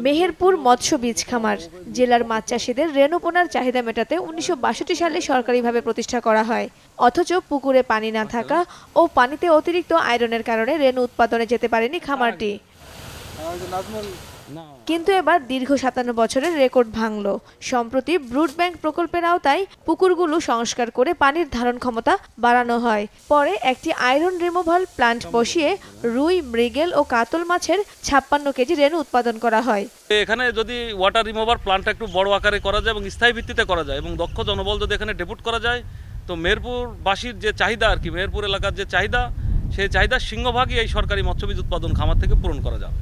মেহেরপুর মৎস্য বীজ খামার জেলার মাছ চাষিদের রেণু পোনার চাহিদা মেটাতে ১৯৬২ সালে সরকারিভাবে প্রতিষ্ঠা করা হয়। অথচ পুকুরে পানি না থাকা ও পানিতে অতিরিক্ত আয়রনের কারণে রেণু উৎপাদনে যেতে পারেনি খামারটি। কিন্তু এবার দীর্ঘ ৫৭ বছরের রেকর্ড ভাঙল। সম্প্রতি ব্রুড ব্যাংক প্রকল্পের আওতায় পুকুরগুলো সংস্কার করে পানির ধারণ ক্ষমতা বাড়ানো হয়। পরে একটি আয়রন রিমুভাল প্লান্ট বসিয়ে রুই, মৃগেল ও কাতল মাছের ৫৬ কেজি রেণু উৎপাদন করা হয়। এখানে যদি ওয়াটার রিমুভার প্লান্টটা একটু বড় আকারে করা যায় এবং স্থায়ী ভিত্তিতে করা যায় এবং দক্ষ জনবল যদি এখানে ডেপুট করা যায়, তো মেহেরপুরবাসীর যে চাহিদা আর কি, মেহেরপুর এলাকার যে চাহিদা, সেই চাহিদার সিংহভাগই এই সরকারি মৎস্যবীজ উৎপাদন খামার থেকে পূরণ করা যাবে।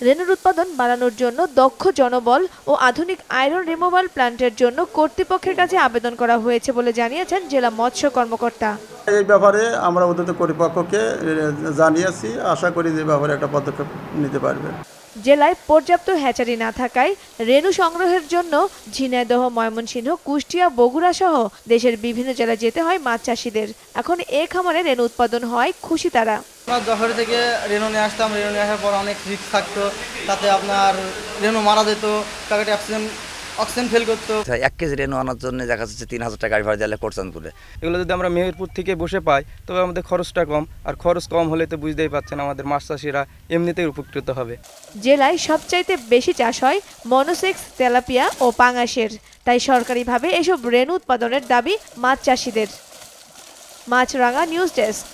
রেণুর উৎপাদন বাড়ানোর জন্য দক্ষ জনবল ও আধুনিক আয়রন রিমুভাল প্ল্যান্টের জন্য কর্তৃপক্ষের কাছে আবেদন করা হয়েছে বলে জানিয়েছেন জেলা মৎস্য কর্মকর্তা। এই ব্যাপারে আমরা উদ্যোক্তা কর্তৃপক্ষকে জানিয়েছি, আশা করি যে ব্যাপারে একটা পদক্ষেপ নিতে পারবে। জেলায় পর্যাপ্ত হ্যাচারি না থাকায় রেণু সংগ্রহের জন্য ঝিনাইদহ, ময়মনসিংহ, কুষ্টিয়া, বগুড়া সহ দেশের বিভিন্ন জেলায় যেতে হয় মাছ চাষিদের। এখন এ খামারে রেণু উৎপাদন হয় খুশি তারা। যশোর থেকে রেণু নিয়ে আসতাম, রেণু নিয়ে আসার পর অনেক রিস্ক থাকতো, তাতে আপনার রেণু মারা যেত, প্যাকেটে অক্সিজেন ফেল করতো। 1 কেজি রেণু আনার জন্য দেখা যাচ্ছে ৩,০০০ টাকা গাড়ি ভাড়া দিলে কোরচাঁদপুরে। এগুলো যদি আমরা মেহেরপুর থেকে বসে পাই তবে আমাদের খরচটা কম, আর খরচ কম হলে তো বুঝতেই পারছেন আমাদের মাছ চাষিরা এমনিতেই উপকৃত হবে। জেলায় সবচাইতে বেশি চাষ হয় মনোসেক্স, তেলাপিয়া ও পাঙাশের। তাই সরকারিভাবে এসব রেণু উৎপাদনের দাবি মাছ চাষিদের। মাছরাঙা নিউজ ডেস্ক।